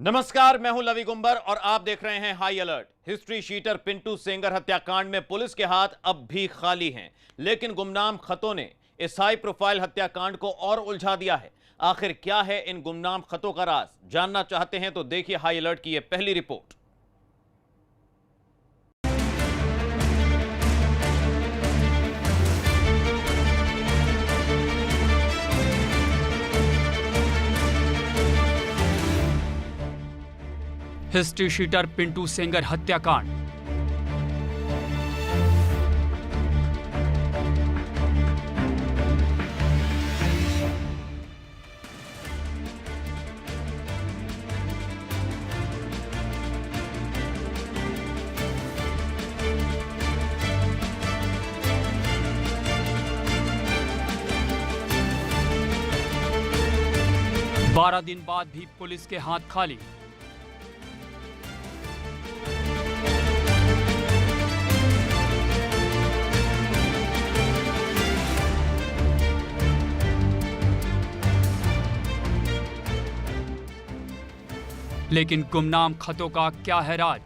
नमस्कार, मैं हूं लवी गुंबर और आप देख रहे हैं high alert. History sheeter Pintu Sengar हत्याकांड में पुलिस के हाथ अब भी खाली हैं, लेकिन गुमनाम खतों ने इस हाई प्रोफाइल हत्याकांड को और उलझा दिया है। आखिर क्या है इन गुमनाम खतों का राज? जानना चाहते हैं तो देखिए हाई अलर्ट की यह पहली report. History sheeter Pintu Sengar हत्याकांड। बारह दिन बाद भी पुलिस के हाथ खाली। लेकिन गुमनाम खतों का क्या है राज?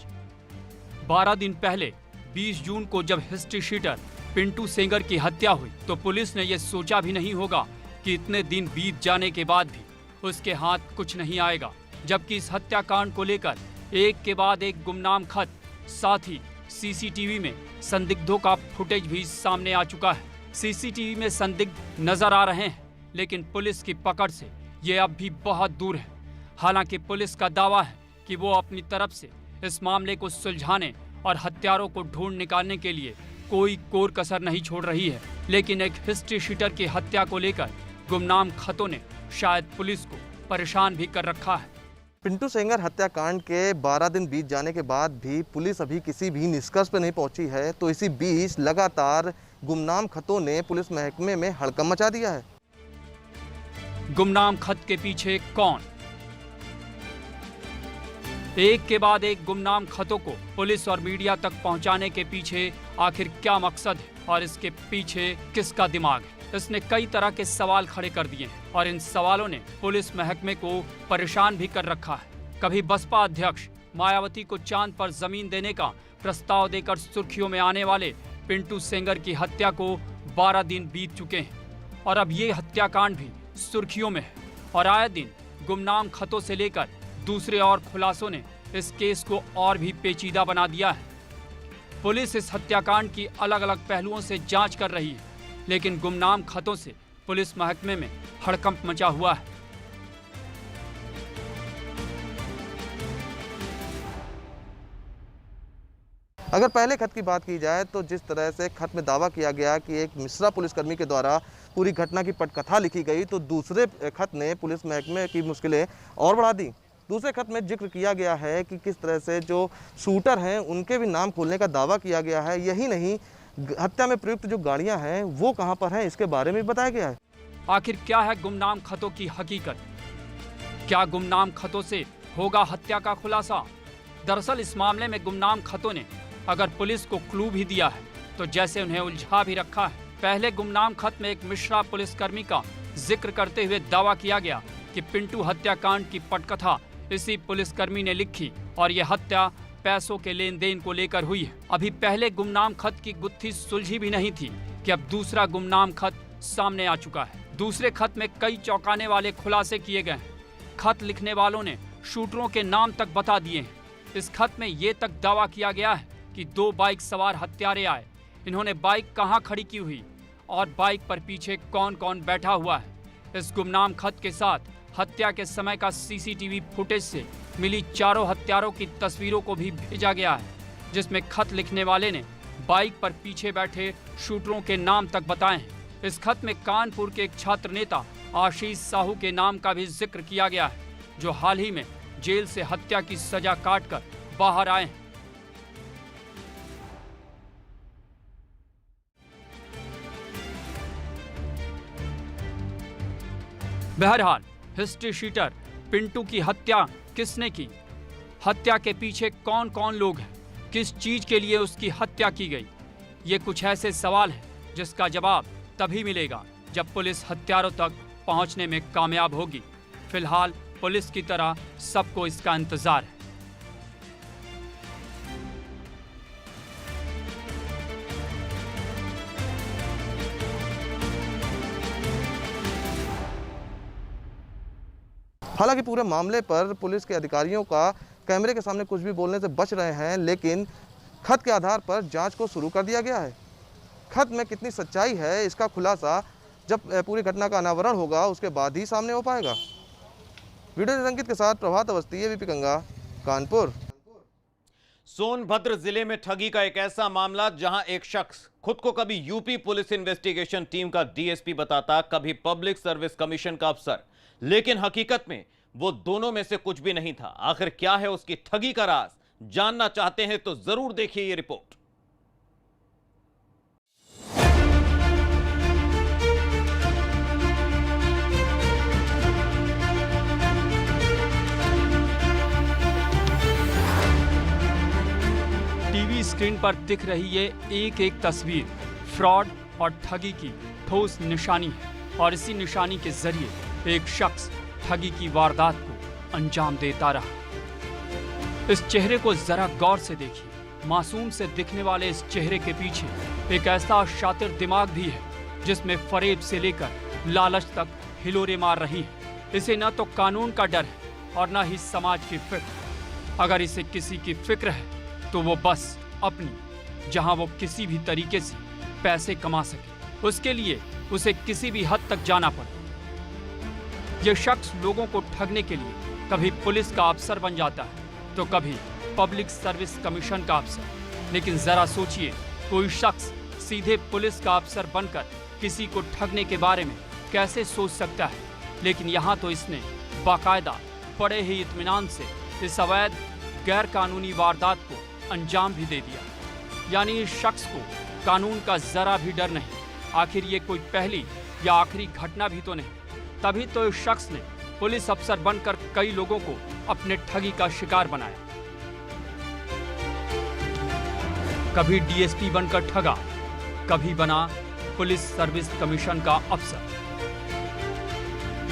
12 दिन पहले 20 जून को जब हिस्ट्री शीटर पिंटू सेंगर की हत्या हुई तो पुलिस ने यह सोचा भी नहीं होगा कि इतने दिन बीत जाने के बाद भी उसके हाथ कुछ नहीं आएगा, जबकि इस हत्याकांड को लेकर एक के बाद एक गुमनाम खत, साथ ही सीसीटीवी में संदिग्धों का फुटेज भी सामने आ चुका है। सीसीटीवी में संदिग्ध नजर आ रहे हैं, लेकिन पुलिस की पकड़ से ये अब भी बहुत दूर है। हालांकि पुलिस का दावा है कि वो अपनी तरफ से इस मामले को सुलझाने और हत्यारों को ढूंढ निकालने के लिए कोई कोर कसर नहीं छोड़ रही है, लेकिन एक हिस्ट्री शीटर की हत्या को लेकर गुमनाम खतों ने शायद पुलिस को परेशान भी कर रखा है। पिंटू सेंगर हत्याकांड के 12 दिन बीत जाने के बाद भी पुलिस अभी किसी भी निष्कर्ष पर नहीं पहुंची है, तो इसी बीच लगातार गुमनाम खतों ने पुलिस महकमे में हड़कंप मचा दिया है। गुमनाम खत के पीछे कौन? एक के बाद एक गुमनाम खतों को पुलिस और मीडिया तक पहुंचाने के पीछे आखिर क्या मकसद है और इसके पीछे किसका दिमाग है? इसने कई तरह के सवाल खड़े कर दिए हैं और इन सवालों ने पुलिस महकमे को परेशान भी कर रखा है। कभी बसपा अध्यक्ष मायावती को चांद पर जमीन देने का प्रस्ताव देकर सुर्खियों में आने वाले पिंटू सेंगर की हत्या को 12 दिन बीत चुके हैं और अब ये हत्याकांड भी सुर्खियों में है और आए दिन गुमनाम खतों से लेकर दूसरे और खुलासों ने इस केस को और भी पेचीदा बना दिया है। पुलिस इस हत्याकांड की अलग अलग पहलुओं से जांच कर रही है, लेकिन गुमनाम खतों से पुलिस महकमे में हड़कंप मचा हुआ है। अगर पहले खत की बात की जाए तो जिस तरह से खत में दावा किया गया कि एक मिश्रा पुलिसकर्मी के द्वारा पूरी घटना की पटकथा लिखी गई, तो दूसरे खत ने पुलिस महकमे की मुश्किलें और बढ़ा दी। दूसरे खत में जिक्र किया गया है कि किस तरह से जो शूटर हैं उनके भी नाम खोलने का दावा किया गया है। यही नहीं, हत्या में प्रयुक्त जो गाड़ियां हैं वो कहां पर हैं इसके बारे में भी बताया गया है। आखिर क्या है गुमनाम खतों की हकीकत? क्या गुमनाम खतों से होगा हत्या का खुलासा? दरअसल इस मामले में गुमनाम खतों ने अगर पुलिस को क्लू भी दिया है तो जैसे उन्हें उलझा भी रखा है। पहले गुमनाम खत में एक मिश्रा पुलिसकर्मी का जिक्र करते हुए दावा किया गया कि पिंटू हत्याकांड की पटकथा इसी पुलिसकर्मी ने लिखी और यह हत्या पैसों के लेन देन को लेकर हुई है। अभी पहले गुमनाम खत की गुत्थी सुलझी भी नहीं थी कि अब दूसरा गुमनाम खत सामने आ चुका है। दूसरे खत में कई चौंकाने वाले खुलासे किए गए हैं। खत लिखने वालों ने शूटरों के नाम तक बता दिए हैं। इस खत में ये तक दावा किया गया है कि 2 बाइक सवार हत्यारे आए, इन्होंने बाइक कहाँ खड़ी की हुई और बाइक पर पीछे कौन कौन बैठा हुआ है। इस गुमनाम खत के साथ हत्या के समय का सीसीटीवी फुटेज से मिली चारों हत्यारों की तस्वीरों को भी भेजा गया है, जिसमें खत लिखने वाले ने बाइक पर पीछे बैठे शूटरों के नाम तक बताए हैं। इस खत में कानपुर के एक छात्र नेता आशीष साहू के नाम का भी जिक्र किया गया है, जो हाल ही में जेल से हत्या की सजा काटकर बाहर आए हैं। बहरहाल हिस्ट्री शीटर पिंटू की हत्या किसने की? हत्या के पीछे कौन कौन लोग हैं? किस चीज के लिए उसकी हत्या की गई? ये कुछ ऐसे सवाल हैं जिसका जवाब तभी मिलेगा जब पुलिस हत्यारों तक पहुंचने में कामयाब होगी। फिलहाल पुलिस की तरह सबको इसका इंतजार है। हालांकि पूरे मामले पर पुलिस के अधिकारियों का कैमरे के सामने कुछ भी बोलने से बच रहे हैं, लेकिन खत के आधार पर जांच को शुरू कर दिया गया है। खत में कितनी सच्चाई है इसका खुलासा जब पूरी घटना का अनावरण होगा उसके बाद ही सामने हो पाएगा। वीडियो जर्नलिस्ट के साथ प्रभात अवस्थी, एबीपी गंगा, कानपुर। सोनभद्र जिले में ठगी का एक ऐसा मामला जहां एक शख्स खुद को कभी यूपी पुलिस इन्वेस्टिगेशन टीम का डीएसपी बताता, कभी पब्लिक सर्विस कमीशन का अफसर, लेकिन हकीकत में वो दोनों में से कुछ भी नहीं था। आखिर क्या है उसकी ठगी का राज? जानना चाहते हैं तो जरूर देखिए ये रिपोर्ट। टीवी स्क्रीन पर दिख रही ये एक एक तस्वीर फ्रॉड और ठगी की ठोस निशानी है, और इसी निशानी के जरिए एक शख्स ठगी की वारदात को अंजाम देता रहा। इस चेहरे को जरा गौर से देखिए। मासूम से दिखने वाले इस चेहरे के पीछे एक ऐसा शातिर दिमाग भी है जिसमें फरेब से लेकर लालच तक हिलोरे मार रही है। इसे न तो कानून का डर है और न ही समाज की फिक्र। अगर इसे किसी की फिक्र है तो वो बस अपनी, जहां वो किसी भी तरीके से पैसे कमा सके, उसके लिए उसे किसी भी हद तक जाना पड़े। ये शख्स लोगों को ठगने के लिए कभी पुलिस का अफसर बन जाता है तो कभी पब्लिक सर्विस कमीशन का अफसर। लेकिन जरा सोचिए, कोई शख्स सीधे पुलिस का अफसर बनकर किसी को ठगने के बारे में कैसे सोच सकता है? लेकिन यहाँ तो इसने बाकायदा बड़े ही इत्मीनान से इस अवैध गैर कानूनी वारदात को अंजाम भी दे दिया। यानी इस शख्स को कानून का जरा भी डर नहीं। आखिर ये कोई पहली या आखिरी घटना भी तो नहीं। तभी तो इस शख्स ने पुलिस अफसर बनकर कई लोगों को अपने ठगी का शिकार बनाया। कभी डीएसपी बनकर ठगा, कभी बना पुलिस सर्विस कमीशन का अफसर।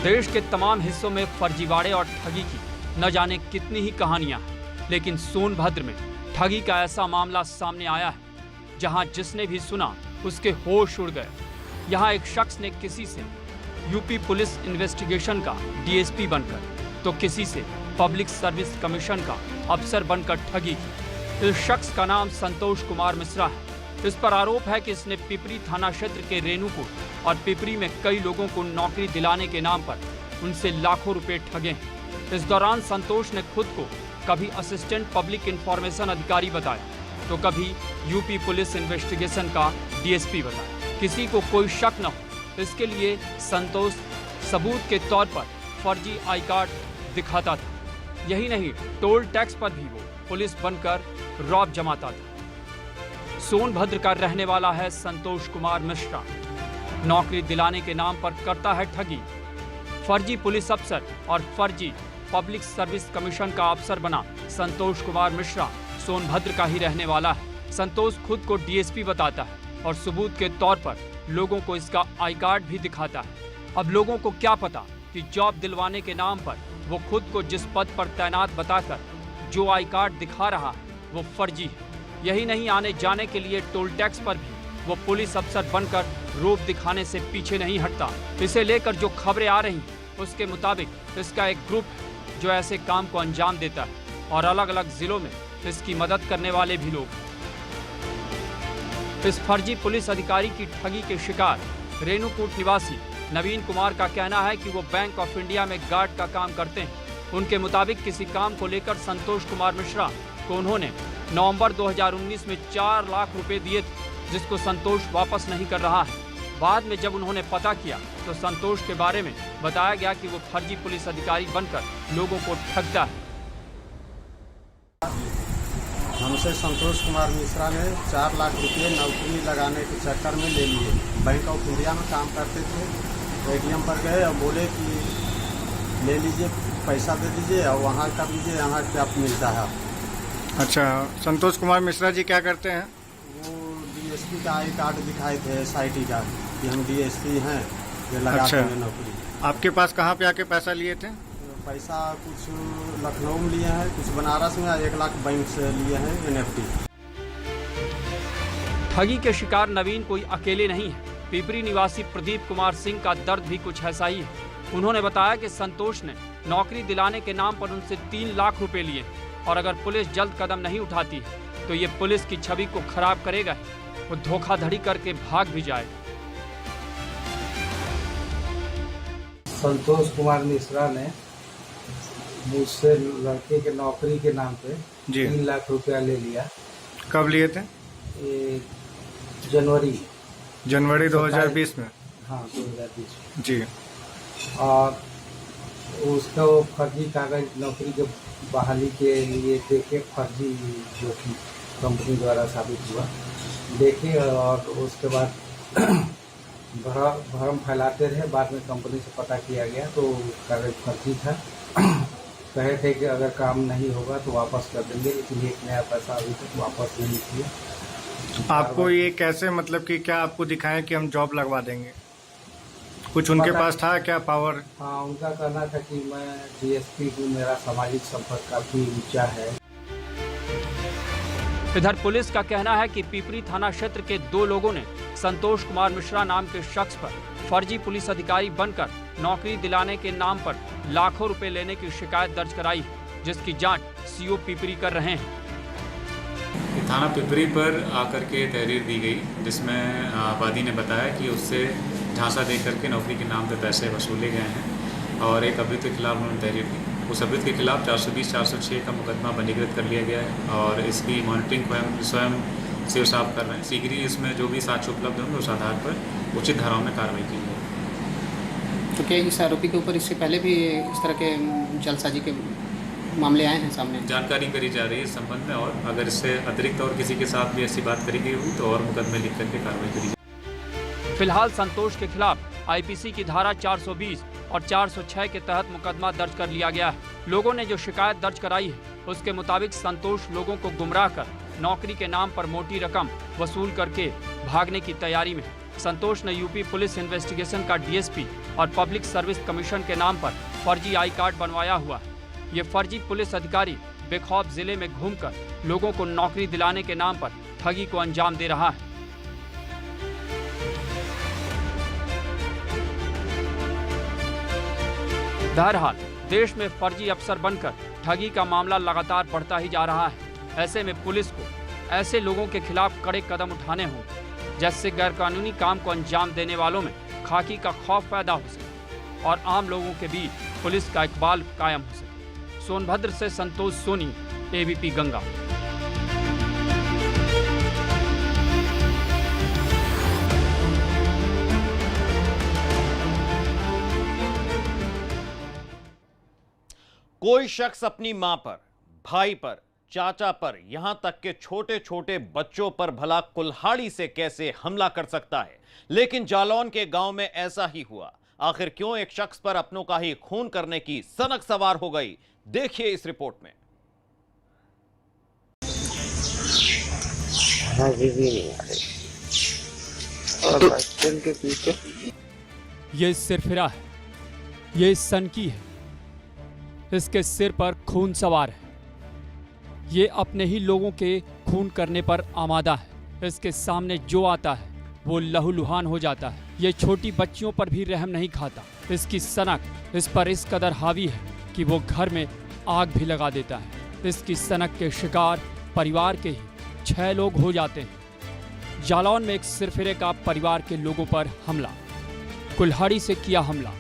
देश के तमाम हिस्सों में फर्जीवाड़े और ठगी की न जाने कितनी ही कहानियां हैं, लेकिन सोनभद्र में ठगी का ऐसा मामला सामने आया है जहां जिसने भी सुना उसके होश उड़ गए। यहां एक शख्स ने किसी से यूपी पुलिस इन्वेस्टिगेशन का डीएसपी बनकर तो किसी से पब्लिक सर्विस कमीशन का अफसर बनकर ठगी की। इस शख्स का नाम संतोष कुमार मिश्रा है। इस पर आरोप है कि इसने पिपरी थाना क्षेत्र के रेणुकूट और पिपरी में कई लोगों को नौकरी दिलाने के नाम पर उनसे लाखों रुपए ठगे हैं। इस दौरान संतोष ने खुद को कभी असिस्टेंट पब्लिक इंफॉर्मेशन अधिकारी बताया तो कभी यूपी पुलिस इन्वेस्टिगेशन का डीएसपी बताया। किसी को कोई शक न हो, इसके लिए संतोष सबूत के तौर पर फर्जी आई कार्ड दिखाता था। यही नहीं, टोल टैक्स पर भी वो पुलिस बनकर रौब जमाता था। सोनभद्र का रहने वाला है संतोष कुमार मिश्रा। नौकरी दिलाने के नाम पर करता है ठगी। फर्जी पुलिस अफसर और फर्जी पब्लिक सर्विस कमीशन का अफसर बना संतोष कुमार मिश्रा सोनभद्र का ही रहने वाला है। संतोष खुद को डीएसपी बताता है और सबूत के तौर पर लोगों को इसका आई कार्ड भी दिखाता है। अब लोगों को क्या पता कि जॉब दिलवाने के नाम पर वो खुद को जिस पद पर तैनात बताकर जो आई कार्ड दिखा रहा है वो फर्जी है। यही नहीं, आने जाने के लिए टोल टैक्स पर भी वो पुलिस अफसर बनकर रूप दिखाने से पीछे नहीं हटता। इसे लेकर जो खबरें आ रही हैं उसके मुताबिक इसका एक ग्रुप है जो ऐसे काम को अंजाम देता है और अलग अलग जिलों में इसकी मदद करने वाले भी लोग। इस फर्जी पुलिस अधिकारी की ठगी के शिकार रेणुकूट निवासी नवीन कुमार का कहना है कि वो बैंक ऑफ इंडिया में गार्ड का काम करते हैं। उनके मुताबिक किसी काम को लेकर संतोष कुमार मिश्रा को उन्होंने नवंबर 2019 में 4 लाख रुपए दिए थे, जिसको संतोष वापस नहीं कर रहा है। बाद में जब उन्होंने पता किया तो संतोष के बारे में बताया गया कि वो फर्जी पुलिस अधिकारी बनकर लोगों को ठगता है। हमसे संतोष कुमार मिश्रा ने 4 लाख रुपये नौकरी लगाने के चक्कर में ले लिए। बैंक ऑफ इंडिया में काम करते थे। एटीएम पर गए और बोले कि ले लीजिए, पैसा दे दीजिए और वहाँ कर लीजिए, यहाँ क्या मिलता है। अच्छा, संतोष कुमार मिश्रा जी क्या करते हैं? वो डीएसपी का आई कार्ड दिखाए थे, एसआईटी का, कि हम डीएसपी हैं, ये लगाते हैं नौकरी। आपके पास कहाँ पे आके पैसा लिए थे? पैसा कुछ लखनऊ में लिए हैं, कुछ बनारस में, 1 लाख बैंक से लिए हैं NFT। ठगी के शिकार नवीन कोई अकेले नहीं है। पिपरी निवासी प्रदीप कुमार सिंह का दर्द भी कुछ ऐसा ही है। उन्होंने बताया कि संतोष ने नौकरी दिलाने के नाम पर उनसे 3 लाख रुपए लिए और अगर पुलिस जल्द कदम नहीं उठाती है तो ये पुलिस की छवि को खराब करेगा ही, वो धोखाधड़ी करके भाग भी जाएगा। संतोष कुमार मिश्रा ने मुझसे लड़के के नौकरी के नाम पे जी 3 लाख रुपया ले लिया। कब लिए थे? ये जनवरी 2020 में। हाँ 2020 में। जी। और उसका वो फर्जी कागज नौकरी के बहाली के लिए देखे, फर्जी जो कि कंपनी द्वारा साबित हुआ देखे, और उसके बाद भ्रम फैलाते रहे। बाद में कंपनी से पता किया गया तो कागज फर्जी था। कहे थे कि अगर काम नहीं होगा तो वापस कर देंगे, लेकिन 1 नया पैसा अभी तक वापस नहीं किया। आपको ये कैसे, मतलब कि क्या आपको दिखाएं कि हम जॉब लगवा देंगे? कुछ उनके पास था क्या पावर? हाँ, उनका कहना था कि मैं DSP हूँ, मेरा सामाजिक संपर्क काफी ऊंचा है। इधर पुलिस का कहना है कि पिपरी थाना क्षेत्र के 2 लोगों ने संतोष कुमार मिश्रा नाम के शख्स पर फर्जी पुलिस अधिकारी बनकर नौकरी दिलाने के नाम पर लाखों रुपए लेने की शिकायत दर्ज कराई है, जिसकी जांच CO पिपरी कर रहे हैं। थाना पिपरी पर आकर के तहरीर दी गई, जिसमें वादी ने बताया कि उससे झांसा दे करके नौकरी के नाम पर पैसे वसूले गए हैं और एक अभियुक्त के खिलाफ उन्होंने तहरीर दी। उस अभियुक्त के खिलाफ 420-406 का मुकदमा पंजीकृत कर लिया गया है और इसकी मॉनिटरिंग स्वयं सीओ साहब कर रहे हैं। शीघ्र ही इसमें जो भी साक्ष्य उपलब्ध होंगे उस आधार पर उचित धाराओं में कार्रवाई की जाएगी। तो क्या इस आरोपी के ऊपर इससे पहले भी इस तरह के जालसाजी के मामले आए हैं सामने? जानकारी करी जा रही है इस संबंध में, और अगर इससे अतिरिक्त और किसी के साथ भी ऐसी बात करी गई हुई तो और मुकदमे लिख करके कार्रवाई करी जाएगी। फिलहाल संतोष के खिलाफ IPC की धारा 420 और 406 के तहत मुकदमा दर्ज कर लिया गया है। लोगों ने जो शिकायत दर्ज कराई है उसके मुताबिक संतोष लोगों को गुमराह कर नौकरी के नाम पर मोटी रकम वसूल करके भागने की तैयारी में है। संतोष ने यूपी पुलिस इन्वेस्टिगेशन का DSP और पब्लिक सर्विस कमीशन के नाम पर फर्जी आई कार्ड बनवाया हुआ है। ये फर्जी पुलिस अधिकारी बेखौफ जिले में घूमकर लोगों को नौकरी दिलाने के नाम पर ठगी को अंजाम दे रहा है। बहरहाल देश में फर्जी अफसर बनकर ठगी का मामला लगातार बढ़ता ही जा रहा है। ऐसे में पुलिस को ऐसे लोगों के खिलाफ कड़े कदम उठाने होंगे जिससे गैरकानूनी काम को अंजाम देने वालों में खाकी का खौफ पैदा हो सके और आम लोगों के बीच पुलिस का इकबाल कायम हो सके। सोनभद्र से संतोष सोनी, ABP गंगा। कोई शख्स अपनी मां पर, भाई पर, चाचा पर, यहां तक के छोटे छोटे बच्चों पर भला कुल्हाड़ी से कैसे हमला कर सकता है, लेकिन जालौन के गांव में ऐसा ही हुआ। आखिर क्यों एक शख्स पर अपनों का ही खून करने की सनक सवार हो गई, देखिए इस रिपोर्ट में। ये सिरफिरा है, ये सनकी है, इसके सिर पर खून सवार है। ये अपने ही लोगों के खून करने पर आमादा है। इसके सामने जो आता है वो लहूलुहान हो जाता है। ये छोटी बच्चियों पर भी रहम नहीं खाता। इसकी सनक इस पर इस कदर हावी है कि वो घर में आग भी लगा देता है। इसकी सनक के शिकार परिवार के ही 6 लोग हो जाते हैं। जालौन में एक सिरफिरे का परिवार के लोगों पर हमला, कुल्हाड़ी से किया हमला।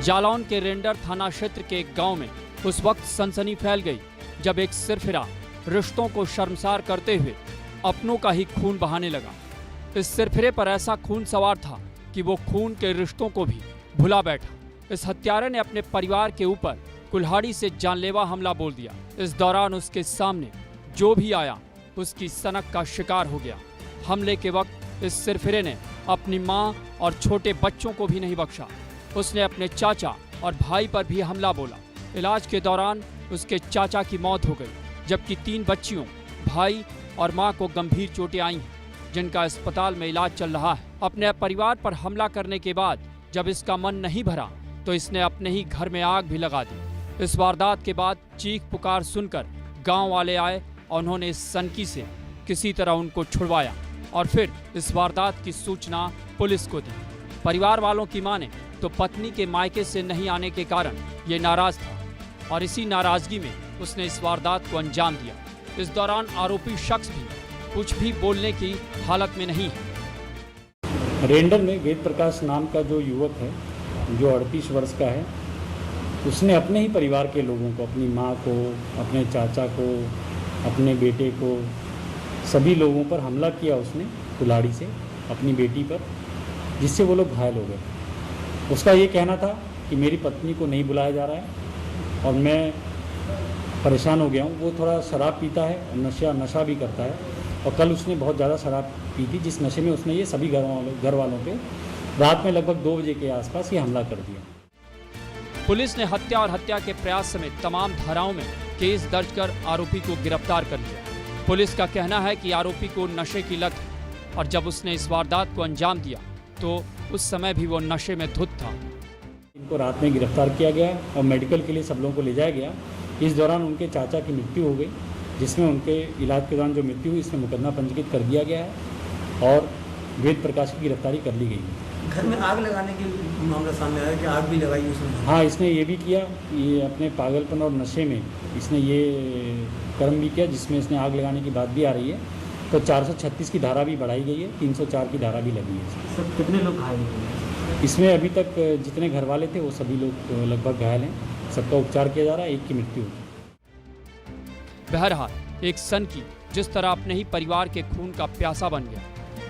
जालौन के रेंडर थाना क्षेत्र के एक गांव में उस वक्त सनसनी फैल गई जब एक सिरफिरा रिश्तों को शर्मसार करते हुए अपनों का ही खून बहाने लगा। इस सिरफिरे पर ऐसा खून सवार था कि वो खून के रिश्तों को भी भुला बैठा। इस हत्यारे ने अपने परिवार के ऊपर कुल्हाड़ी से जानलेवा हमला बोल दिया। इस दौरान उसके सामने जो भी आया उसकी सनक का शिकार हो गया। हमले के वक्त इस सिरफिरे ने अपनी मां और छोटे बच्चों को भी नहीं बख्शा। उसने अपने चाचा और भाई पर भी हमला बोला। इलाज के दौरान उसके चाचा की मौत हो गई, जबकि 3 बच्चियों, भाई और मां को गंभीर चोटें आई हैं, जिनका अस्पताल में इलाज चल रहा है। अपने परिवार पर हमला करने के बाद जब इसका मन नहीं भरा तो इसने अपने ही घर में आग भी लगा दी। इस वारदात के बाद चीख पुकार सुनकर गांव वाले आए और उन्होंने इस सनकी से किसी तरह उनको छुड़वाया और फिर इस वारदात की सूचना पुलिस को दी। परिवार वालों की माने तो पत्नी के मायके से नहीं आने के कारण ये नाराज था और इसी नाराजगी में उसने इस वारदात को अंजाम दिया। इस दौरान आरोपी शख्स भी कुछ भी बोलने की हालत में नहीं है। रेंडर में वेद प्रकाश नाम का जो युवक है, जो 38 वर्ष का है, उसने अपने ही परिवार के लोगों को, अपनी माँ को, अपने चाचा को, अपने बेटे को, सभी लोगों पर हमला किया उसने कुल्हाड़ी से, अपनी बेटी पर, जिससे वो लोग घायल हो गए। उसका ये कहना था कि मेरी पत्नी को नहीं बुलाया जा रहा है और मैं परेशान हो गया हूँ। वो थोड़ा शराब पीता है और नशा भी करता है और कल उसने बहुत ज़्यादा शराब पी थी, जिस नशे में उसने ये सभी घर वालों पे रात में लगभग 2 बजे के आसपास ये हमला कर दिया। पुलिस ने हत्या और हत्या के प्रयास समेत तमाम धाराओं में केस दर्ज कर आरोपी को गिरफ्तार कर लिया। पुलिस का कहना है कि आरोपी को नशे की लत थी और जब उसने इस वारदात को अंजाम दिया तो उस समय भी वो नशे में धुत था। इनको रात में गिरफ्तार किया गया और मेडिकल के लिए सब लोगों को ले जाया गया। इस दौरान उनके चाचा की मृत्यु हो गई, जिसमें उनके इलाज के दौरान जो मृत्यु हुई, इसमें मुकदमा पंजीकृत कर दिया गया है और वेद प्रकाश की गिरफ्तारी कर ली गई है। घर में आग लगाने की मामला सामने आया कि आग भी लगाई उसने? हाँ, इसने ये भी किया, ये अपने पागलपन और नशे में इसने ये कर्म भी किया, जिसमें इसने आग लगाने की बात भी आ रही है। तो 436 की धारा भी बढ़ाई गई है, 304 की धारा भी लगी है। सब कितने लोग घायल हुए? इसमें अभी तक जितने घर वाले थे वो सभी लोग लगभग घायल हैं। सबका उपचार किया जा रहा है, एक की मृत्यु हुई। बहरहाल एक सनकी जिस तरह अपने ही परिवार के खून का प्यासा बन गया,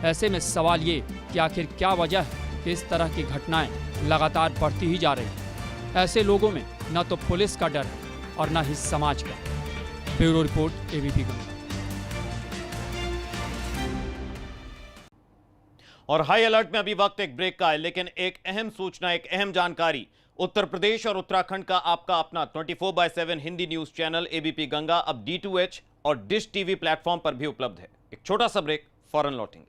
ऐसे में सवाल ये कि आखिर क्या वजह है कि इस तरह की घटनाएं लगातार बढ़ती ही जा रही हैं। ऐसे लोगों में न तो पुलिस का डर है और न ही समाज का। Bureau report, ABP Ganga. और हाई अलर्ट में अभी वक्त एक ब्रेक का है, लेकिन एक अहम सूचना, एक अहम जानकारी। उत्तर प्रदेश और उत्तराखंड का आपका अपना 24/7 Hindi news channel ABP Ganga अब D2H और डिश टीवी प्लेटफॉर्म पर भी उपलब्ध है। एक छोटा सा ब्रेक, फौरन लौटेंगे।